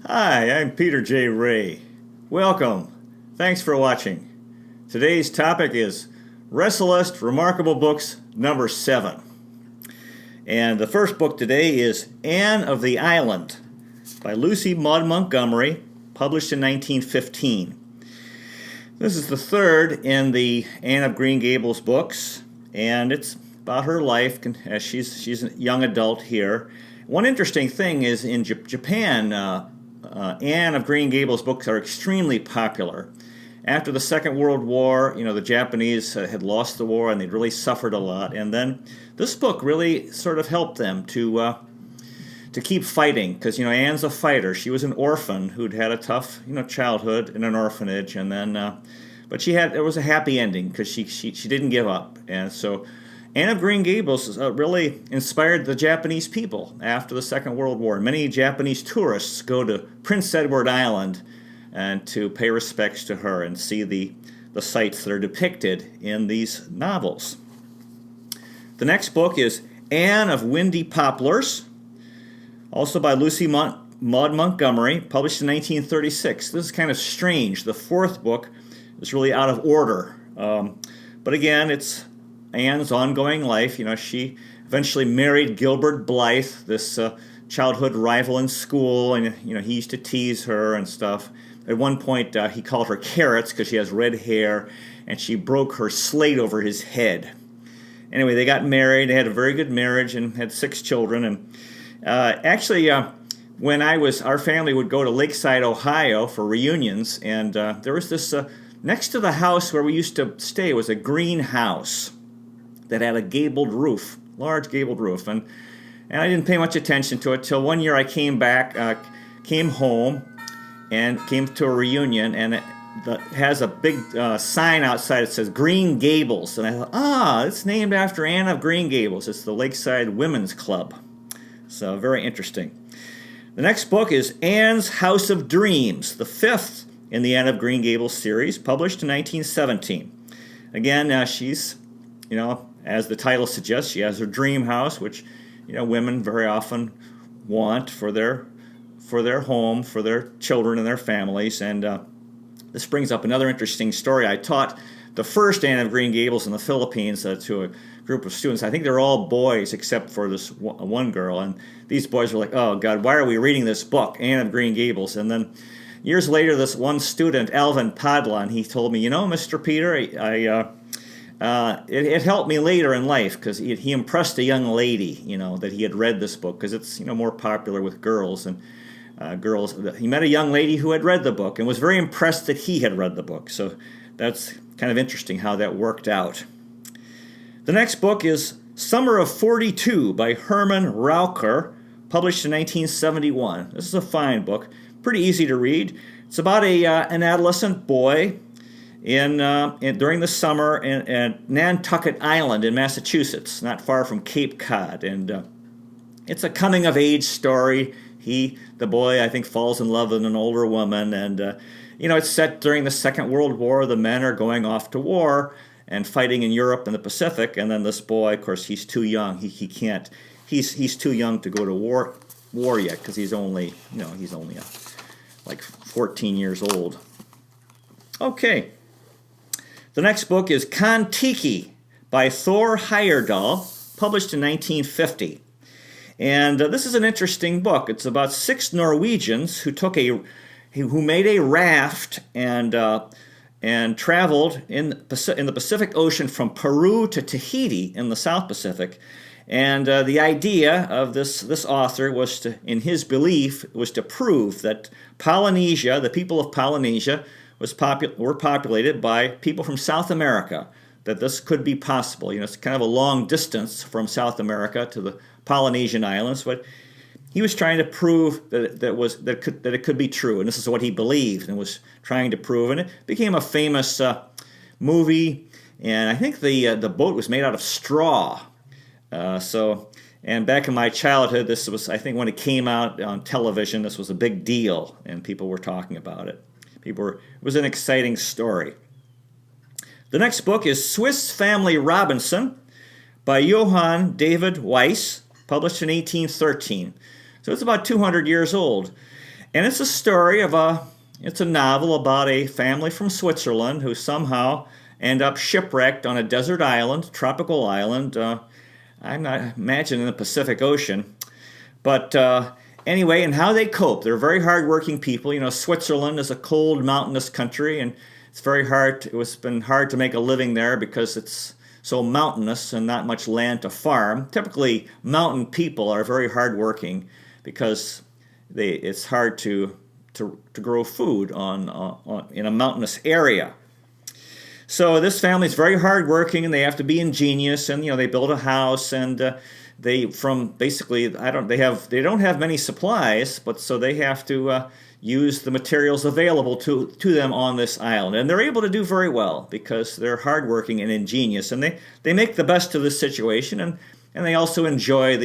Hi, I'm Peter J. Ray. Welcome. Thanks for watching. Today's topic is Resalest Remarkable Books number 7. And the first book today is Anne of the Island by Lucy Maud Montgomery, published in 1915. This is the third in the Anne of Green Gables books, and it's about her life as she's a young adult here. One interesting thing is in Japan, Anne of Green Gables books are extremely popular. After the Second World War, the Japanese had lost the war and they'd really suffered a lot. And then this book really sort of helped them to keep fighting, because Anne's a fighter. She was an orphan who'd had a tough childhood in an orphanage, and then but it was a happy ending because she didn't give up. And so Anne of Green Gables really inspired the Japanese people after the Second World War. Many Japanese tourists go to Prince Edward Island and to pay respects to her and see the sights that are depicted in these novels. The next book is Anne of Windy Poplars, also by Lucy Maud Montgomery, published in 1936. This is kind of strange. The fourth book is really out of order. But again, it's Anne's ongoing life. She eventually married Gilbert Blythe, this childhood rival in school, and he used to tease her and stuff. At one point, he called her Carrots because she has red hair, and she broke her slate over his head. Anyway, they got married. They had a very good marriage and had 6 children. And when our family would go to Lakeside, Ohio for reunions, and there was this next to the house where we used to stay was a greenhouse that had a gabled roof, large gabled roof, and I didn't pay much attention to it till one year I came home, and came to a reunion, and it has a big sign outside that says Green Gables, and I thought, it's named after Anne of Green Gables. It's the Lakeside Women's Club. So very interesting. The next book is Anne's House of Dreams, the 5th in the Anne of Green Gables series, published in 1917. Again, she's, as the title suggests, she has her dream house, which, women very often want for their home, for their children and their families. And this brings up another interesting story. I taught the first Anne of Green Gables in the Philippines to a group of students. I think they're all boys except for this one girl. And these boys were like, oh, God, why are we reading this book, Anne of Green Gables? And then years later, this one student, Alvin Padlan, he told me, Mr. Peter, it helped me later in life because he impressed a young lady, that he had read this book because it's, more popular with girls. And he met a young lady who had read the book and was very impressed that he had read the book. So that's kind of interesting how that worked out. The next book is Summer of 42 by Herman Roucher, published in 1971. This is a fine book, pretty easy to read. It's about an adolescent boy during the summer in Nantucket Island in Massachusetts, not far from Cape Cod, and it's a coming-of-age story. The boy, I think, falls in love with an older woman, and it's set during the Second World War. The men are going off to war and fighting in Europe and the Pacific, and then this boy, of course, he's too young. He can't. He's too young to go to war yet because he's only like 14 years old. Okay. The next book is Kon-Tiki by Thor Heyerdahl, published in 1950. And this is an interesting book. It's about 6 Norwegians who made a raft and traveled in the Pacific Ocean from Peru to Tahiti in the South Pacific. And the idea of this author was to, in his belief, was to prove that Polynesia, the people of Polynesia, were populated by people from South America. That this could be possible. It's kind of a long distance from South America to the Polynesian islands, but he was trying to prove that it could be true, and this is what he believed and was trying to prove. And it became a famous movie, and I think the boat was made out of straw. And back in my childhood, this was, I think, when it came out on television, this was a big deal, and people were talking about it. It was an exciting story. The next book is Swiss Family Robinson by Johann David Wyss, published in 1813. So it's about 200 years old. And it's a story of it's a novel about a family from Switzerland who somehow end up shipwrecked on a desert island, tropical island. I'm not imagining the Pacific Ocean. But anyway, and how they cope. They're very hardworking people. You know, Switzerland is a cold, mountainous country, and it's very hard. It's been hard to make a living there because it's so mountainous and not much land to farm. Typically, mountain people are very hardworking because it's hard to grow food in a mountainous area. So this family is very hardworking, and they have to be ingenious. And they build a house, and they don't have many supplies, but so they have to use the materials available to them on this island, and they're able to do very well because they're hardworking and ingenious, and they make the best of the situation, and they also enjoy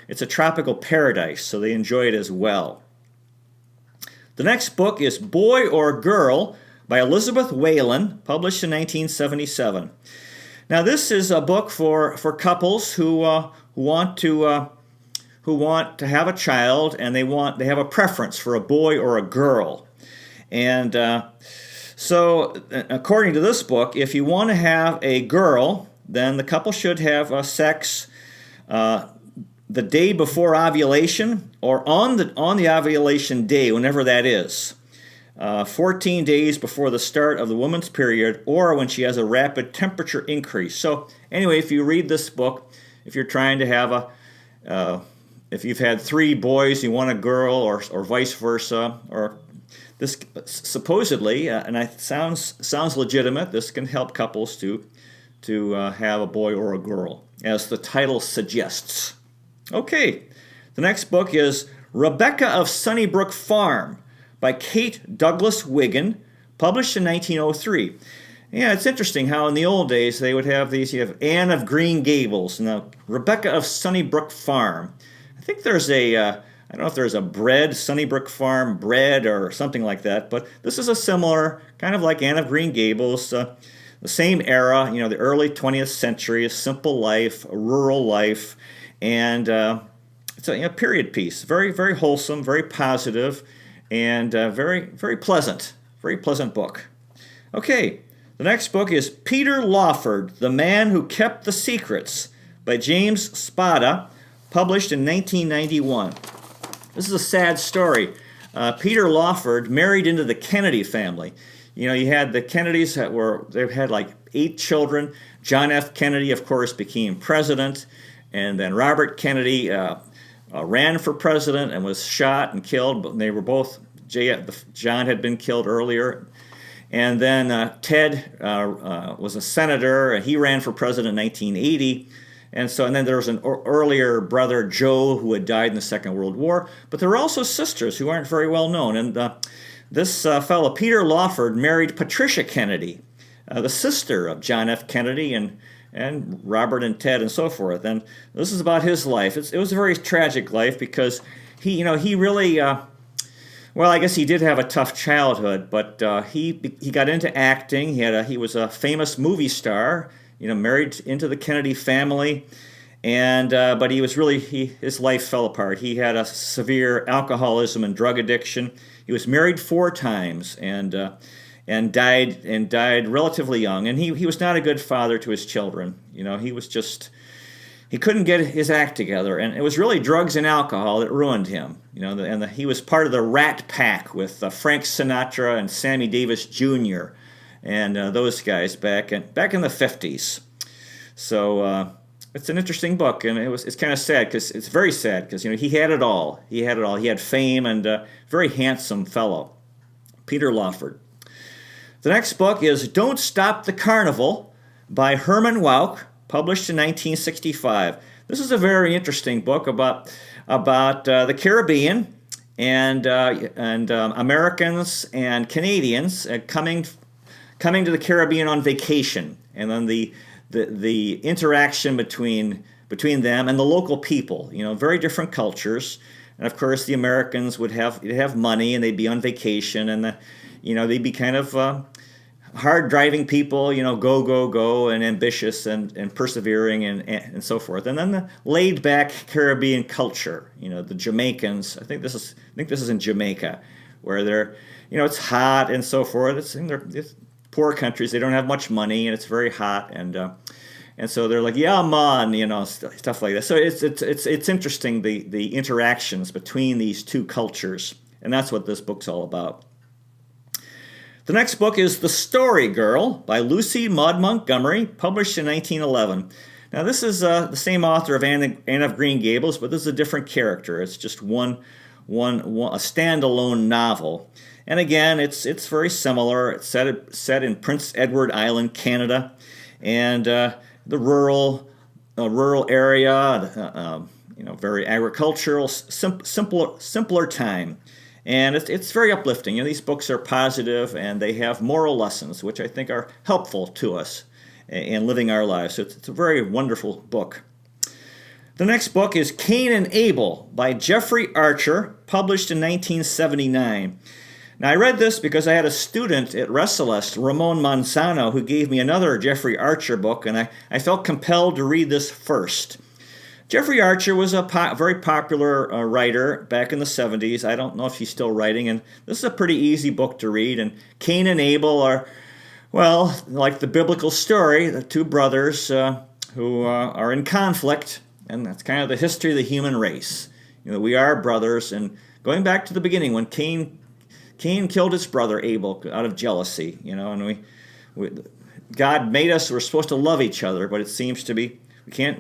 it's a tropical paradise, so they enjoy it as well. The next book is Boy or Girl by Elizabeth Whelan, published in 1977. Now, this is a book for couples who want to have a child, and they have a preference for a boy or a girl. And so, according to this book, if you want to have a girl, then the couple should have sex the day before ovulation, or on the ovulation day, whenever that is. 14 days before the start of the woman's period, or when she has a rapid temperature increase. So anyway, if you read this book, if you're trying to have if you've had 3 boys, you want a girl, or vice versa, or this supposedly, and it sounds legitimate, this can help couples to have a boy or a girl, as the title suggests. Okay, the next book is Rebecca of Sunnybrook Farm by Kate Douglas Wiggin, published in 1903. Yeah, it's interesting how in the old days they would have these. You have Anne of Green Gables, now Rebecca of Sunnybrook Farm. I think there's I don't know if there's a Sunnybrook Farm bread or something like that, but this is a similar, kind of like Anne of Green Gables, the same era, the early 20th century, a simple life, a rural life, and it's a period piece. Very, very wholesome, very positive, and very, very pleasant book. Okay, the next book is Peter Lawford, The Man Who Kept the Secrets by James Spada, published in 1991. This is a sad story. Peter Lawford married into the Kennedy family. You had the Kennedys they've had like 8 children. John F. Kennedy, of course, became president, and then Robert Kennedy ran for president and was shot and killed. But they were both, John had been killed earlier. And then Ted was a senator, and he ran for president in 1980. And then there was an earlier brother, Joe, who had died in the Second World War. But there were also sisters who aren't very well known. And this fellow, Peter Lawford, married Patricia Kennedy, the sister of John F. Kennedy and Robert and Ted and so forth. And this is about his life. It was a very tragic life because he really, well, I guess he did have a tough childhood, but he got into acting. He was a famous movie star, married into the Kennedy family, and but he was his life fell apart. He had a severe alcoholism and drug addiction. He was married 4 times and died relatively young. And he was not a good father to his children. He couldn't get his act together, and it was really drugs and alcohol that ruined him. He was part of the Rat Pack with Frank Sinatra and Sammy Davis Jr. and those guys back in the 50s. So it's an interesting book, and it's kind of sad because it's very sad because he had it all. He had fame and very handsome fellow, Peter Lawford. The next book is Don't Stop the Carnival by Herman Wouk, published in 1965. This is a very interesting book about the Caribbean and Americans and Canadians coming to the Caribbean on vacation, and then the interaction between them and the local people. Very different cultures, and of course the Americans would have money and they'd be on vacation, and they'd be kind of hard-driving people, go, go, go, and ambitious and persevering and so forth. And then the laid-back Caribbean culture, the Jamaicans. I think this is in Jamaica, where they're, it's hot and so forth. It's poor countries. They don't have much money, and it's very hot, and so they're like, yeah, man, stuff like that. So it's interesting, the interactions between these two cultures, and that's what this book's all about. The next book is The Story Girl by Lucy Maud Montgomery, published in 1911. Now, this is the same author of Anne of Green Gables, but this is a different character. It's just a standalone novel. And again, it's very similar. It's set in Prince Edward Island, Canada, and the rural area, very agricultural, simpler time. And it's very uplifting. These books are positive, and they have moral lessons, which I think are helpful to us in living our lives. So it's a very wonderful book. The next book is Kane and Abel by Jeffrey Archer, published in 1979. Now, I read this because I had a student at Resalest, Ramon Manzano, who gave me another Jeffrey Archer book, and I felt compelled to read this first. Jeffrey Archer was a very popular writer back in the 70s. I don't know if he's still writing, and this is a pretty easy book to read. And Kane and Abel are, well, like the biblical story, the two brothers who are in conflict, and that's kind of the history of the human race. We are brothers, and going back to the beginning, when Cain killed his brother Abel out of jealousy, and God made us, we're supposed to love each other, but it seems to be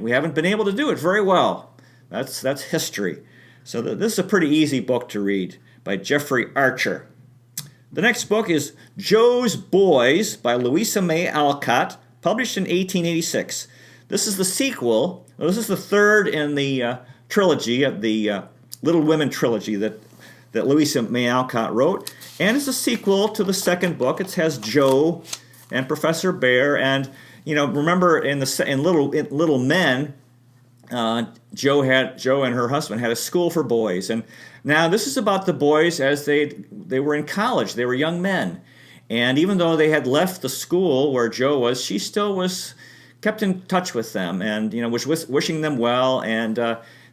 we haven't been able to do it very well. That's history. So this is a pretty easy book to read by Jeffrey Archer. The next book is Joe's Boys by Louisa May Alcott, published in 1886. This is the sequel. This is the third in the trilogy of the Little Women trilogy that Louisa May Alcott wrote, and it's a sequel to the second book. It has Joe and Professor Bear, and remember in Little Men, Joe and her husband had a school for boys, and now this is about the boys as they were in college. They were young men, and even though they had left the school where Joe was, she still was kept in touch with them, and was wishing them well, and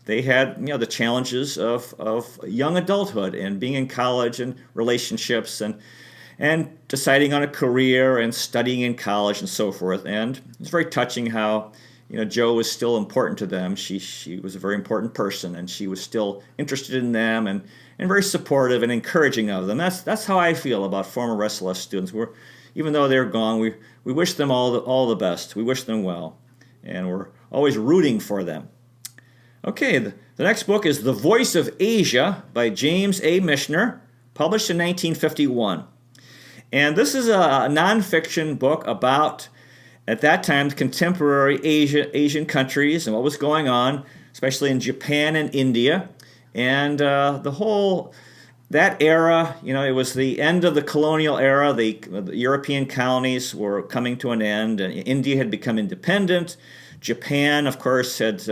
they had the challenges of young adulthood and being in college and relationships and deciding on a career and studying in college and so forth. And it's very touching how, Joe was still important to them. She was a very important person, and she was still interested in them and very supportive and encouraging of them. That's how I feel about former Resalest students. Even though they're gone, we wish them all the best. We wish them well, and we're always rooting for them. Okay, the next book is The Voice of Asia by James A. Michener, published in 1951. And this is a nonfiction book about, at that time, contemporary Asian countries and what was going on, especially in Japan and India. And that era, it was the end of the colonial era. The European colonies were coming to an end. And India had become independent. Japan, of course, had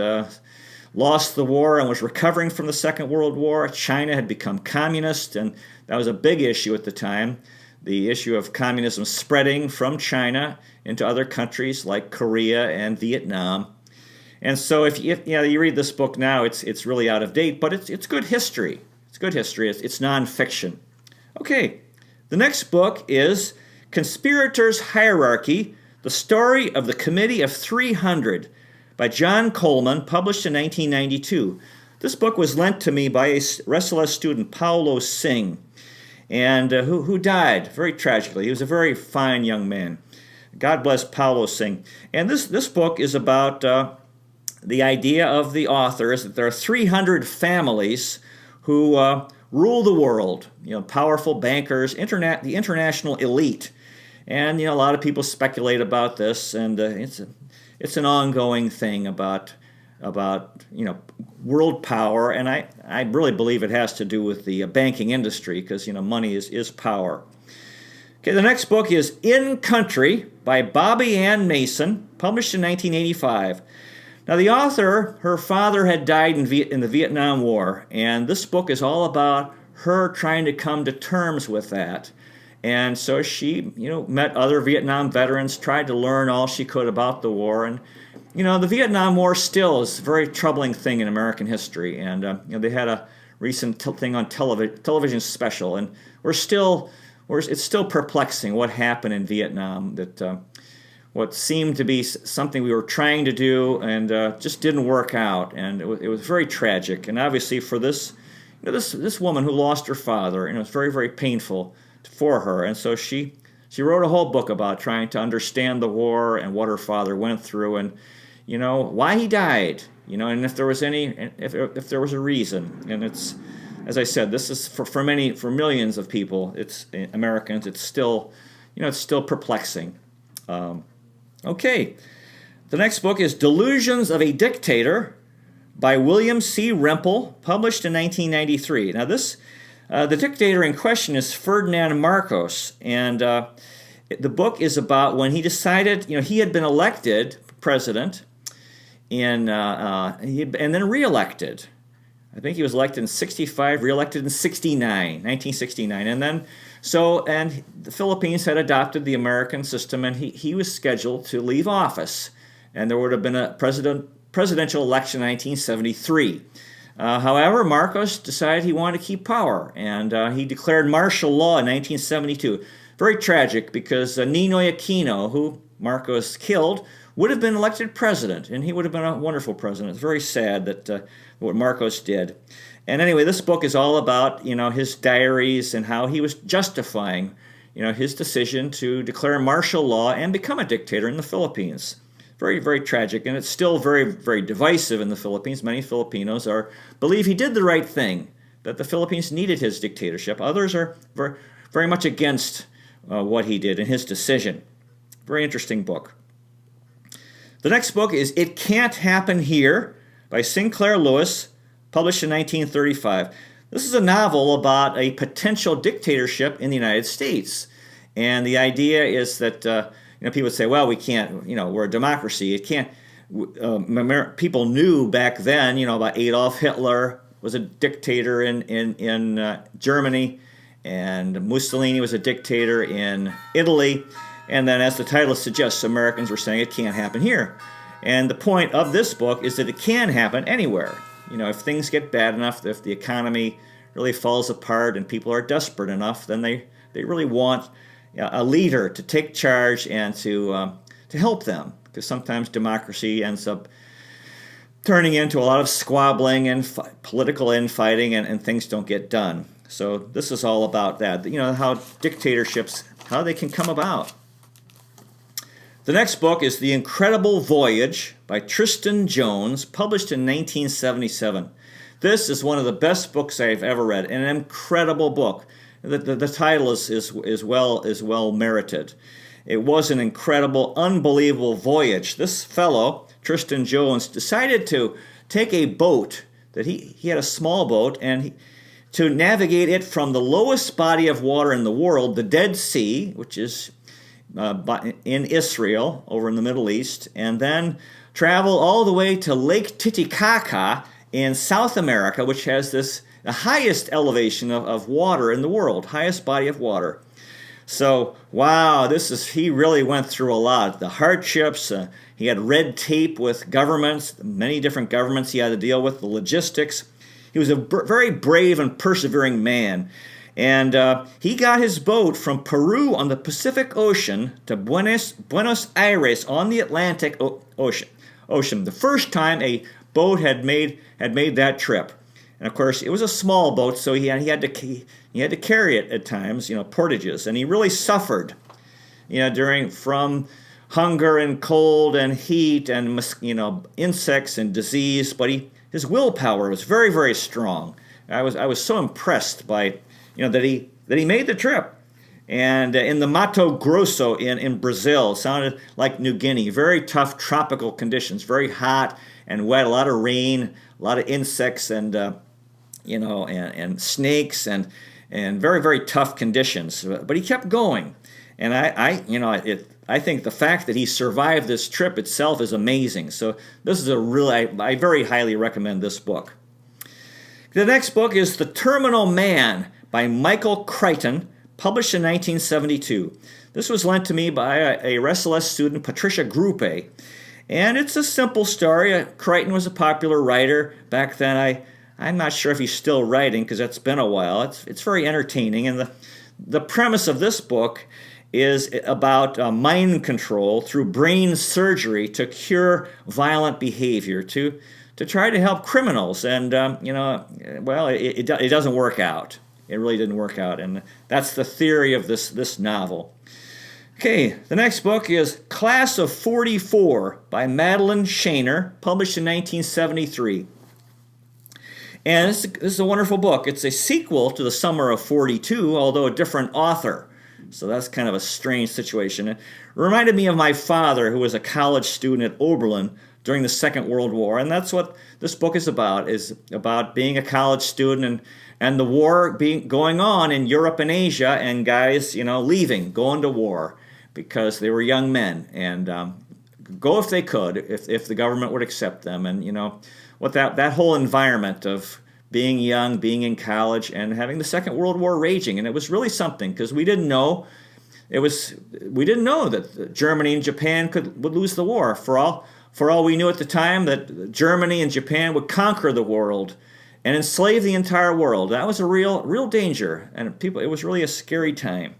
lost the war and was recovering from the Second World War. China had become communist, and that was a big issue at the time. The issue of communism spreading from China into other countries like Korea and Vietnam. And so if you read this book now, it's really out of date, but it's good history. It's good history. It's nonfiction. Okay, the next book is Conspirator's Hierarchy, The Story of the Committee of 300 by John Coleman, published in 1992. This book was lent to me by a Resalest student, Paulo Singh, and who died very tragically. He was a very fine young man. God bless Paulo Singh. And this book is about the idea of the author is that there are 300 families who rule the world, powerful bankers, the international elite. And, a lot of people speculate about this, and it's an ongoing thing about world power, and I really believe it has to do with the banking industry because, money is power. Okay, the next book is In Country by Bobbie Ann Mason, published in 1985. Now, the author, her father had died in the Vietnam War, and this book is all about her trying to come to terms with that And so she, met other Vietnam veterans, tried to learn all she could about the war. And, the Vietnam War still is a very troubling thing in American history. And, they had a recent thing on television special. And it's still perplexing what happened in Vietnam, that what seemed to be something we were trying to do and just didn't work out. And it was very tragic. And obviously for this woman who lost her father, it was very, very painful for her. And so she wrote a whole book about trying to understand the war and what her father went through, and why he died, and if there was if there was a reason. And it's, as I said, this is for millions of people, it's Americans, it's still perplexing. Okay, the next book is Delusions of a Dictator by William C. Rempel, published in 1993. Now this, the dictator in question is Ferdinand Marcos, and the book is about when he decided, he had been elected president and then reelected. I think he was elected in 65, reelected in 1969. And then, and the Philippines had adopted the American system, and he was scheduled to leave office. And there would have been a presidential election in 1973. However, Marcos decided he wanted to keep power, and he declared martial law in 1972. Very tragic, because Ninoy Aquino, who Marcos killed, would have been elected president, and he would have been a wonderful president. It's very sad that what Marcos did. And anyway, this book is all about, his diaries and how he was justifying, his decision to declare martial law and become a dictator in the Philippines. Very, very tragic, and it's still very, very divisive in the Philippines. Many Filipinos believe he did the right thing, that the Philippines needed his dictatorship. Others are very, very much against what he did and his decision. Very interesting book. The next book is It Can't Happen Here by Sinclair Lewis, published in 1935. This is a novel about a potential dictatorship in the United States. And the idea is that, people say, well, we can't, we're a democracy. It can't, people knew back then, about Adolf Hitler was a dictator in Germany, and Mussolini was a dictator in Italy. And then, as the title suggests, Americans were saying it can't happen here. And the point of this book is that it can happen anywhere. If things get bad enough, if the economy really falls apart and people are desperate enough, then they really want a leader to take charge and to help them. Because sometimes democracy ends up turning into a lot of squabbling and political infighting, and things don't get done. So this is all about that. How dictatorships, how they can come about. The next book is The Incredible Voyage by Tristan Jones, published in 1977. This is one of the best books I've ever read, an incredible book. The title is well merited. It was an incredible, unbelievable voyage. This fellow, Tristan Jones, decided to take a boat, that he had a small boat, and to navigate it from the lowest body of water in the world, the Dead Sea, which is in Israel, over in the Middle East, and then travel all the way to Lake Titicaca in South America, which has the highest elevation of water in the world, highest body of water. So, wow, he really went through a lot. The hardships, he had red tape with governments, many different governments he had to deal with, the logistics. He was a very brave and persevering man. And he got his boat from Peru on the Pacific Ocean to Buenos Aires on the Atlantic Ocean. The first time a boat had made that trip. And of course, it was a small boat, so he had to carry it at times, portages, and he really suffered, from hunger and cold and heat and insects and disease. But his willpower was very, very strong. I was so impressed by that he made the trip. And in the Mato Grosso in Brazil, sounded like New Guinea, very tough tropical conditions, very hot and wet, a lot of rain, a lot of insects and and snakes and very, very tough conditions. But he kept going. And I think the fact that he survived this trip itself is amazing. So this is I very highly recommend this book. The next book is The Terminal Man by Michael Crichton, published in 1972. This was lent to me by a Resalest student, Patricia Gruppe, and it's a simple story. Crichton was a popular writer back then. I'm not sure if he's still writing because that's been a while. It's very entertaining, and the premise of this book is about mind control through brain surgery to cure violent behavior, to try to help criminals. And, it doesn't work out. It really didn't work out. And that's the theory of this novel. Okay, the next book is Class of 44 by Madeline Michener, published in 1973. And this is a wonderful book. It's a sequel to The Summer of 42, although a different author. So that's kind of a strange situation. It reminded me of my father, who was a college student at Oberlin during the Second World War. And that's what this book is about being a college student and the war going on in Europe and Asia, and guys, leaving, going to war because they were young men, and go if they could, if the government would accept them. And, what that whole environment of being young, being in college, and having the Second World War raging. And it was really something, because we didn't know that Germany and Japan would lose the war. For all we knew at the time, that Germany and Japan would conquer the world and enslave the entire world. That was a real danger, and it was really a scary time.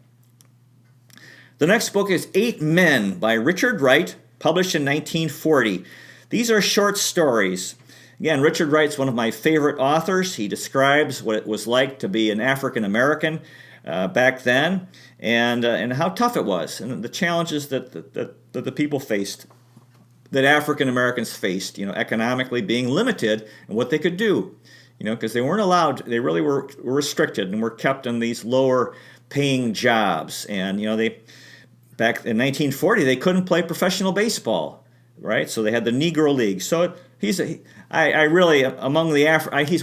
The next book is 8 Men by Richard Wright, published in 1940. These are short stories. Again, Richard Wright's one of my favorite authors. He describes what it was like to be an African American back then, and how tough it was, and the challenges that the people faced, that African Americans faced, economically being limited and what they could do, because they weren't allowed. They really were restricted and were kept in these lower paying jobs. And back in 1940 they couldn't play professional baseball, right? So they had the Negro League. So he's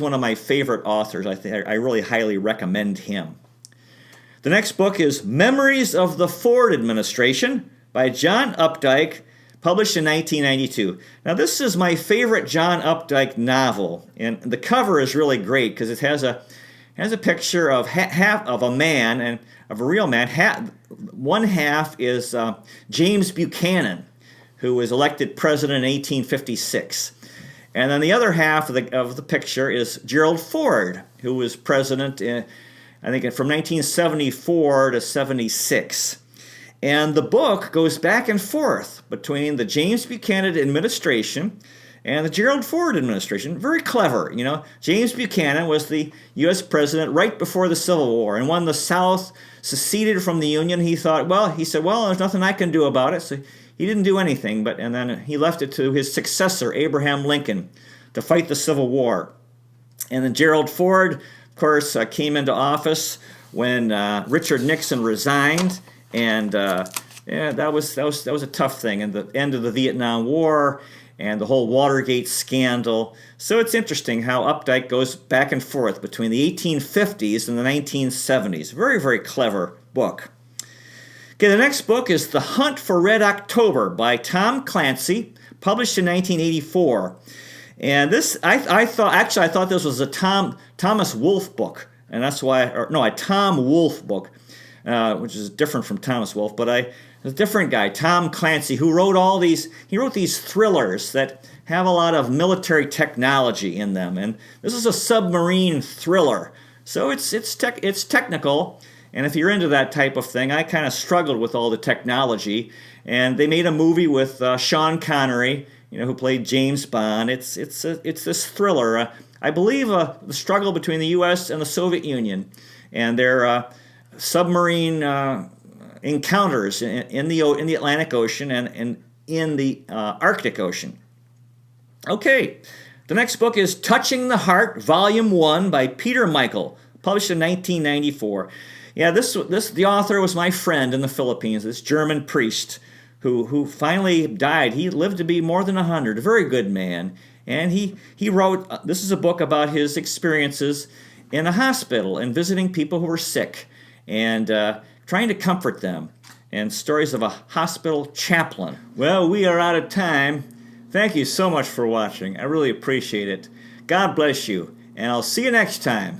one of my favorite authors. I really highly recommend him. The next book is Memories of the Ford Administration by John Updike, published in 1992. Now, this is my favorite John Updike novel, and the cover is really great because it has a picture of half of a man, and of a real man. One half is James Buchanan, who was elected president in 1856. And then the other half of the picture is Gerald Ford, who was president from 1974 to 76. And the book goes back and forth between the James Buchanan administration and the Gerald Ford administration. Very clever, James Buchanan was the U.S. president right before the Civil War, and when the South seceded from the Union, he said, there's nothing I can do about it. So he didn't do anything, and then he left it to his successor, Abraham Lincoln, to fight the Civil War. And then Gerald Ford, of course, came into office when Richard Nixon resigned, and that was a tough thing. And the end of the Vietnam War and the whole Watergate scandal. So it's interesting how Updike goes back and forth between the 1850s and the 1970s. Very, very clever book. Okay, the next book is The Hunt for Red October by Tom Clancy, published in 1984. And this, I thought this was a Thomas Wolfe book, and that's why, a Tom Wolfe book, which is different from Thomas Wolfe, but a different guy, Tom Clancy, who wrote these thrillers that have a lot of military technology in them, and this is a submarine thriller, so it's technical. And if you're into that type of thing, I kind of struggled with all the technology. And they made a movie with Sean Connery, who played James Bond. It's this thriller. I believe the struggle between the U.S. and the Soviet Union, and their submarine encounters in the Atlantic Ocean and in the Arctic Ocean. Okay, the next book is Touching the Heart, Volume 1 by Peter Michael, published in 1994. Yeah, the author was my friend in the Philippines, this German priest who finally died. He lived to be more than 100, a very good man. And he wrote, this is a book about his experiences in a hospital and visiting people who were sick and trying to comfort them, and stories of a hospital chaplain. Well, we are out of time. Thank you so much for watching. I really appreciate it. God bless you, and I'll see you next time.